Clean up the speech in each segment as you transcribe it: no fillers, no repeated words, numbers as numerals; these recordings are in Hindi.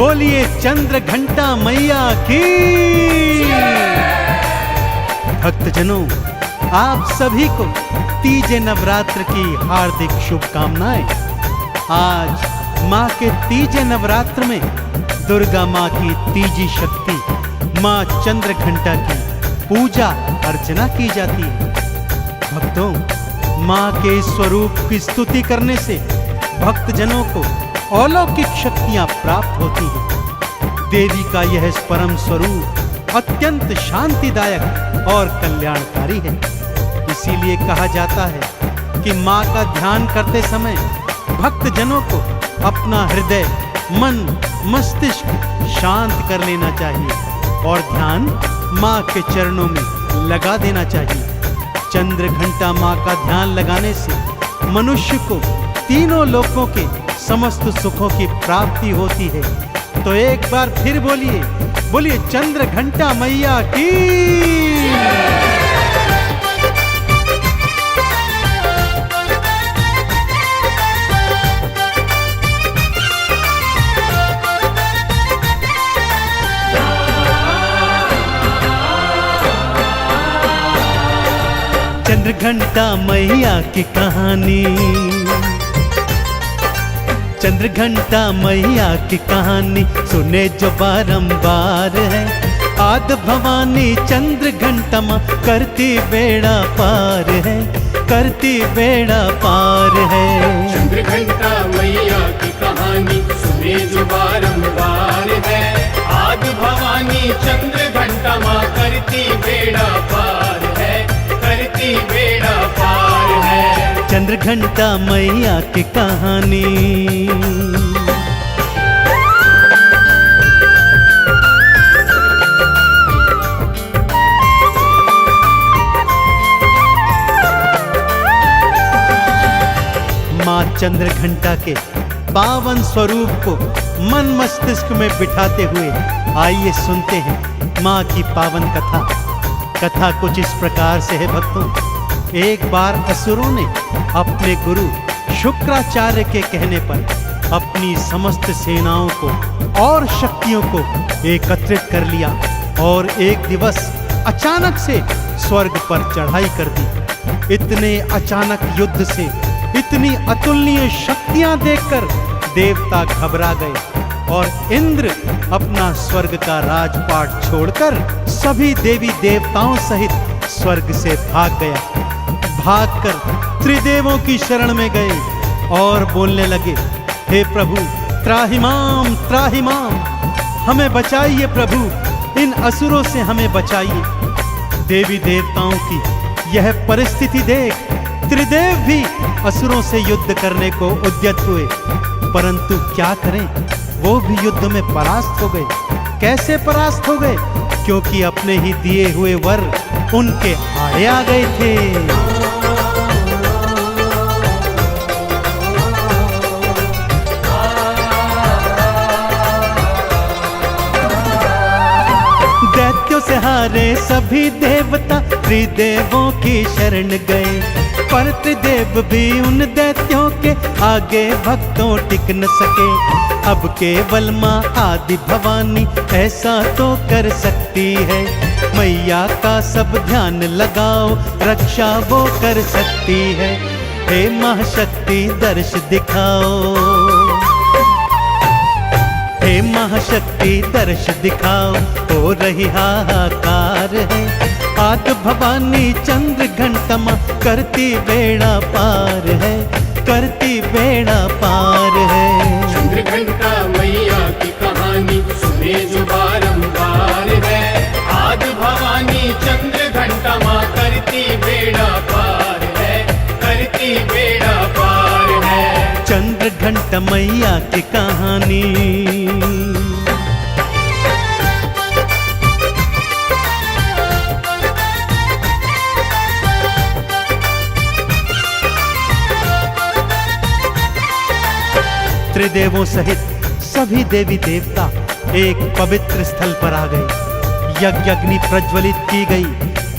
बोलिए चंद्र घंटा मैया की। भक्तजनों, आप सभी को तीजे नवरात्र की हार्दिक शुभकामनाएं। आज माँ के तीजे नवरात्र में दुर्गा माँ की तीजी शक्ति माँ चंद्र घंटा की पूजा अर्चना की जाती है। भक्तों, माँ के स्वरूप की स्तुति करने से भक्तजनों को अलौकिक शक्तियां प्राप्त होती हैं। देवी का यह परम स्वरूप अत्यंत शांतिदायक और कल्याणकारी है। इसीलिए कहा जाता है कि माँ का ध्यान करते समय भक्तजनों को अपना हृदय, मन, मस्तिष्क शांत कर लेना चाहिए और ध्यान माँ के चरणों में लगा देना चाहिए। चंद्र घंटा माँ का ध्यान लगाने से मनुष्य को तीनों लोकों के समस्त सुखों की प्राप्ति होती है। तो एक बार फिर बोलिए चंद्र घंटा मैया की। चंद्र घंटा मैया की कहानी, चंद्र घंटा मैया की कहानी सुने जो बारंबार है। आदि भवानी चंद्र घंटा माँ करती बेड़ा पार है, करती बेड़ा पार है। चंद्र घंटा मैया की कहानी सुने जो बारंबार है। आदि भवानी चंद्र घंटा माँ करती बेड़ा पार है, करती बेड़ा पार है। चंद्र घंटा मैया की कहानी। माँ चंद्र घंटा के पावन स्वरूप को मन मस्तिष्क में बिठाते हुए आइए सुनते हैं माँ की पावन कथा। कथा कुछ इस प्रकार से है भक्तों। एक बार असुरों ने अपने गुरु शुक्राचार्य के कहने पर अपनी समस्त सेनाओं को और शक्तियों को एकत्रित कर लिया और एक दिवस अचानक से स्वर्ग पर चढ़ाई कर दी। इतने अचानक युद्ध से इतनी अतुलनीय शक्तियां देखकर देवता घबरा गए और इंद्र अपना स्वर्ग का राजपाट छोड़कर सभी देवी देवताओं सहित स्वर्ग से भाग गया। भागकर त्रिदेवों की शरण में गए और बोलने लगे, हे प्रभु त्राहिमाम त्राहिमाम, हमें बचाइए प्रभु, इन असुरों से हमें बचाइए। देवी देवताओं की यह परिस्थिति देख त्रिदेव भी असुरों से युद्ध करने को उद्यत हुए, परंतु क्या करें, वो भी युद्ध में परास्त हो गए। कैसे परास्त हो गए? क्योंकि अपने ही दिए हुए वर उनके आड़े आ गए थे। दैत्यों से हारे सभी देवता त्रिदेवों की शरण गए, पर त्रिदेव भी उन दैत्यों के आगे भक्तों टिक न सके। अब केवल माँ आदि भवानी ऐसा तो कर सकती है। मैया का सब ध्यान लगाओ, रक्षा वो कर सकती है। हे महाशक्ति दर्श दिखाओ, हे महाशक्ति दर्श दिखाओ, हो रही हाहाकार है। आदि भवानी चंद्र घंटा माँ करती बेड़ा पार है, करती बेड़ा पार है। चंद्र घंटा मैया की कहानी सुने जो बारंबार है। आदि भवानी चंद्र घंटा माँ करती बेड़ा पार है, करती बेड़ा पार है। चंद्र घंटा मैया की कहानी। त्रिदेवों सहित सभी देवी देवता एक पवित्र स्थल पर आ गए। यज्ञ अग्नि प्रज्वलित की गई,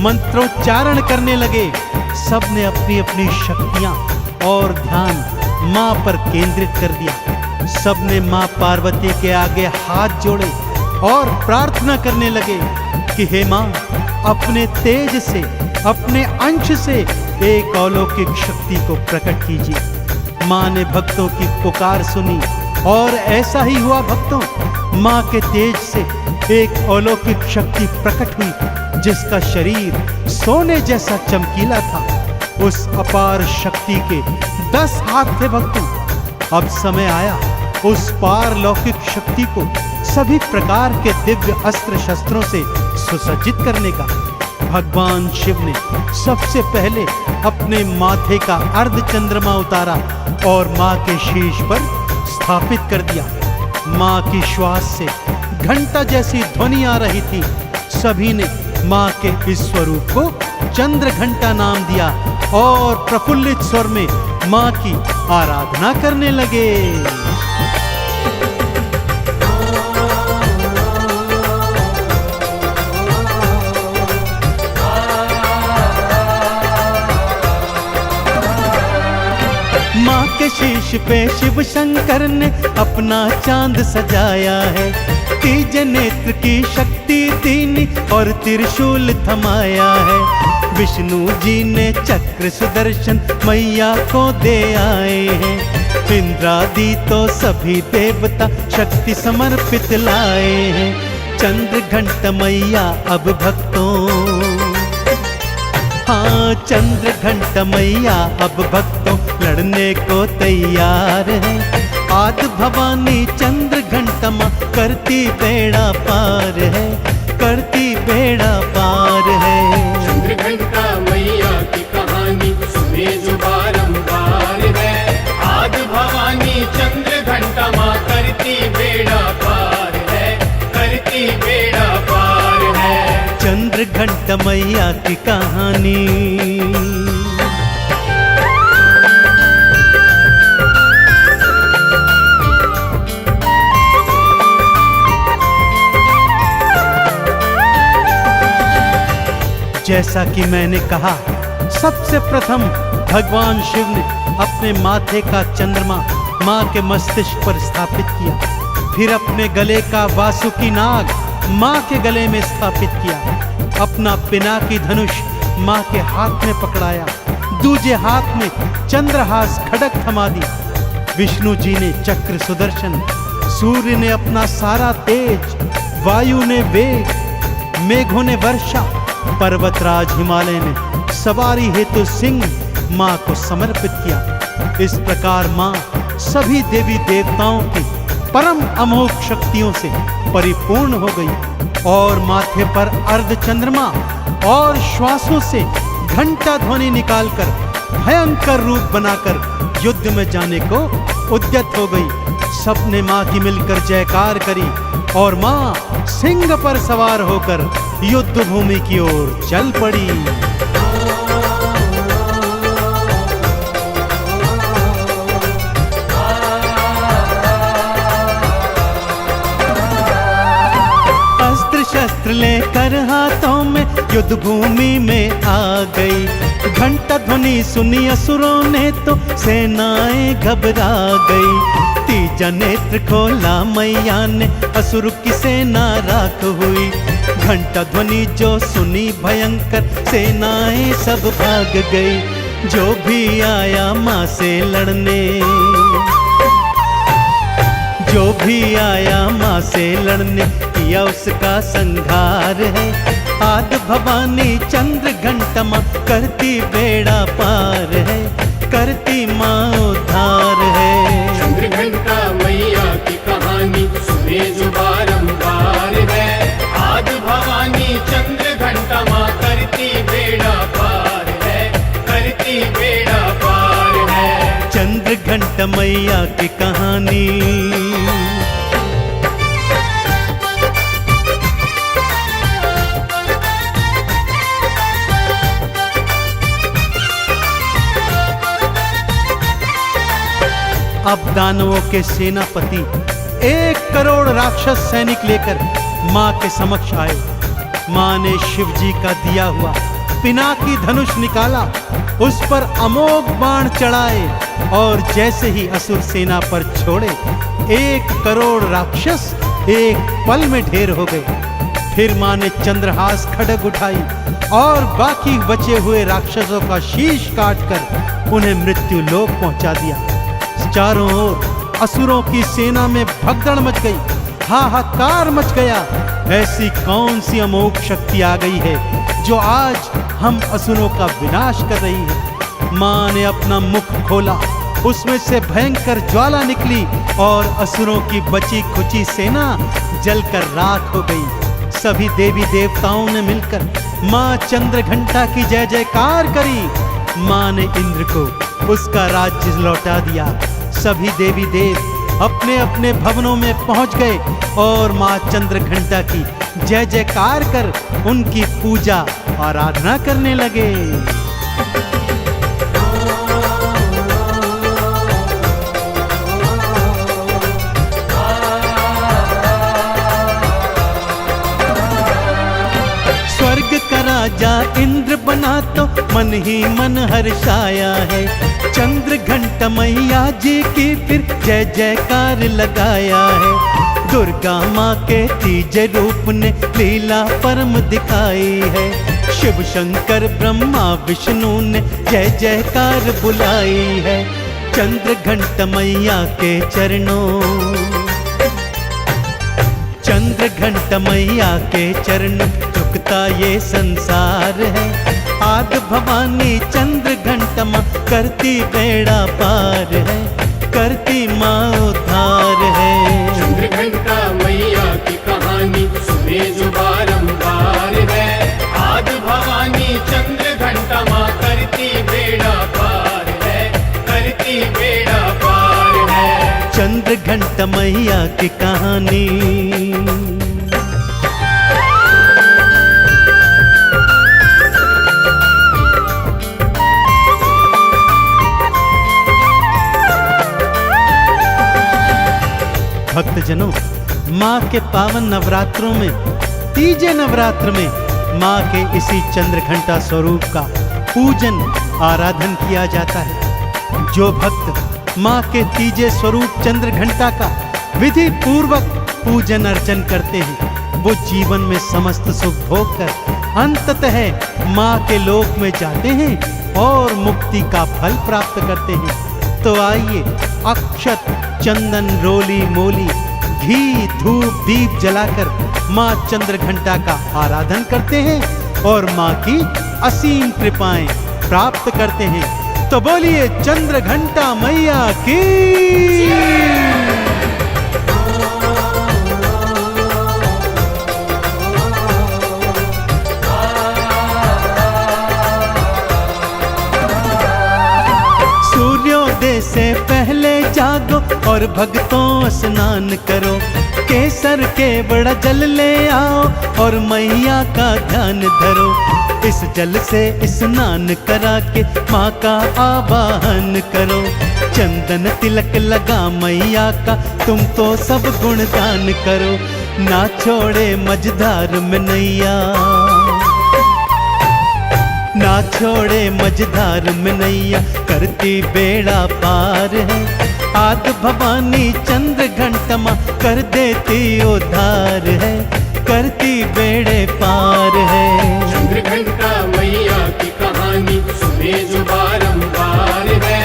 मंत्रोच्चारण करने लगे। सबने अपनी अपनी शक्तियां और ध्यान मां पर केंद्रित कर दिया। सबने मां पार्वती के आगे हाथ जोड़े और प्रार्थना करने लगे कि हे मां, अपने तेज से, अपने अंश से एक अलौकिक शक्ति को प्रकट कीजिए। मां ने भक्तों की पुकार सुनी और ऐसा ही हुआ भक्तों। मां के तेज से एक अलौकिक शक्ति प्रकट हुई जिसका शरीर सोने जैसा चमकीला था। उस अपार शक्ति के 10 हाथ थे भक्तों। अब समय आया उस पारलौकिक शक्ति को सभी प्रकार के दिव्य अस्त्र शस्त्रों से सुसज्जित करने का। भगवान शिव ने सबसे पहले अपने माथे का अर्धचंद्रमा उतारा और मां के शीश पर स्थापित कर दिया। मां की श्वास से घंटा जैसी ध्वनि आ रही थी। सभी ने मां के इस स्वरूप को चंद्र घंटा नाम दिया और प्रफुल्लित स्वर में मां की आराधना करने लगे। मां के शीश पे शिव शंकर ने अपना चांद सजाया है। तीजे नेत्र की शक्ति दीनी और त्रिशूल थमाया है। विष्णु जी ने चक्र सुदर्शन मैया को दे आए हैं। इंद्रादि तो सभी देवता शक्ति समर्पित लाए हैं। चंद्र घंट मैया अब भक्तों, हाँ चंद्र घंट मैया अब भक्तों लड़ने को तैयार है। आदि भवानी चंद्र घंट मां करती बेड़ा पार है, करती बेड़ा पार है। चंद्र घंटा मैया की कहानी सुने जो बारंबार है। आदि भवानी चंद्र घंटा मां करती बेड़ा पार है, करती बेड़ा पार है। चंद्र घंट मैया की कहानी। जैसा कि मैंने कहा, सबसे प्रथम भगवान शिव ने अपने माथे का चंद्रमा मां के मस्तिष्क पर स्थापित किया। फिर अपने गले का वासुकी नाग मां के गले में स्थापित किया। अपना पिनाकी धनुष मां के हाथ में पकड़ाया। दूजे हाथ में चंद्रहास खड़ग थमा दी। विष्णु जी ने चक्र सुदर्शन, सूर्य ने अपना सारा तेज, वायु ने वेग, मेघों ने वर्षा, पर्वतराज हिमालय ने सवारी हेतु सिंह मां को समर्पित किया। इस प्रकार मां सभी देवी देवताओं की परम अमोघ शक्तियों से परिपूर्ण हो गई और माथे पर अर्धचंद्रमा और श्वासों से घंटा ध्वनि निकालकर भयंकर रूप बनाकर युद्ध में जाने को उद्यत हो गई। सबने मां की मिलकर जयकार करी और मां सिंह पर सवार होकर युद्ध भूमि की ओर चल पड़ी। अस्त्र शस्त्र लेकर हाथों में युद्ध भूमि में आ गई। घंटा ध्वनि सुनी असुरों ने तो सेनाएं घबरा गई। तीजा नेत्र खोला मैया ने, असुर की सेना राख हुई। घंटा ध्वनि जो सुनी भयंकर, सेनाएं सब भाग गई। जो भी आया मां से लड़ने, जो भी आया मां से लड़ने, किया उसका संहार है। आदि भवानी चंद्र घंटा मां करती बेड़ा पार है, करती मां उद्धार है। चंद्र घंटा मैया की कहानी सुने जो बारंबार है। आदि भवानी चंद्र घंटा मां करती बेड़ा पार है, करती बेड़ा पार है। चंद्र घंटा मैया की कहानी। अब दानवों के सेनापति 1 करोड़ राक्षस सैनिक लेकर मां के समक्ष आए। मां ने शिव जी का दिया हुआ पिनाकी धनुष निकाला, उस पर अमोघ बाण चढ़ाए और जैसे ही असुर सेना पर छोड़े, 1 करोड़ राक्षस एक पल में ढेर हो गए। फिर मां ने चंद्रहास खड्ग उठाई और बाकी बचे हुए राक्षसों का शीश काटकर उन्हें मृत्यु लोक पहुंचा दिया। चारों ओर असुरों की सेना में भगदड़ मच गई, हाहाकार मच गया। ऐसी कौन सी अमोघ शक्ति आ गई है जो आज हम असुरों का विनाश कर रही है। मां ने अपना मुख खोला, उसमें से भयंकर ज्वाला निकली और असुरों की बची खुची सेना जलकर राख हो गई। सभी देवी देवताओं ने मिलकर मां चंद्रघंटा की जय जयकार करी। मां ने इंद्र को उसका राज्य लौटा दिया। सभी देवी देव अपने अपने भवनों में पहुंच गए और मां चंद्रघंटा की जय जयकार कर उनकी पूजा आराधना करने लगे। स्वर्ग का राजा इंद्र बना तो मन ही मन हर्षाया है। चंद्रघंटा मैया जी की फिर जय जयकार लगाया है। दुर्गा माँ के तीजे रूप ने लीला परम दिखाई है। शिव शंकर ब्रह्मा विष्णु ने जय जयकार बुलाई है। चंद्रघंटा मैया के चरणों, चंद्रघंटा मैया के चरण झुकता ये संसार है। आदि भवानी चंद्रघंटा माँ करती बेड़ा पार है, करती माँ उद्धार है। चंद्रघंटा मैया की कहानी सुने जो बारंबार है। आदि भवानी चंद्रघंटा माँ करती बेड़ा पार है, करती बेड़ा पार है। चंद्रघंटा मैया की कहानी। भक्तजनों, माँ के पावन नवरात्रों में, तीजे नवरात्र में माँ के इसी चंद्रघंटा स्वरूप का पूजन आराधन किया जाता है। जो भक्त माँ के तीजे स्वरूप चंद्रघंटा का विधि पूर्वक पूजन अर्चन करते हैं, वो जीवन में समस्त सुख भोग कर अंततः माँ के लोक में जाते हैं और मुक्ति का फल प्राप्त करते हैं। तो आइए अक्षत चंदन रोली मोली घी धूप दीप जलाकर माँ चंद्रघंटा का आराधन करते हैं और माँ की असीम कृपाएं प्राप्त करते हैं। तो बोलिए चंद्रघंटा मैया की। सूर्योदय से पहले जागो और भक्तों स्नान करो। केसर के बड़ा जल ले आओ और मैया का ध्यान धरो। इस जल से स्नान करा के माँ का आवाहन करो। चंदन तिलक लगा मैया का तुम तो सब गुणगान करो। ना छोड़े मझधार में नैया, ना छोड़े मझधार में नैया करती बेड़ा पार है। आदि भवानी चंद्रघंटा माँ कर देती उद्धार है, करती बेड़े पार है। चंद्रघंटा मैया की कहानी सुने जो बारंबार है।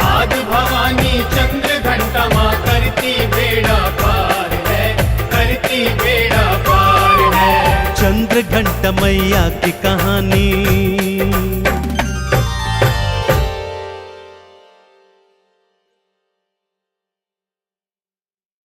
आदि भवानी चंद्रघंटा माँ करती बेड़ा पार है, करती बेड़ा पार है। चंद्रघंटा मैया की कहानी।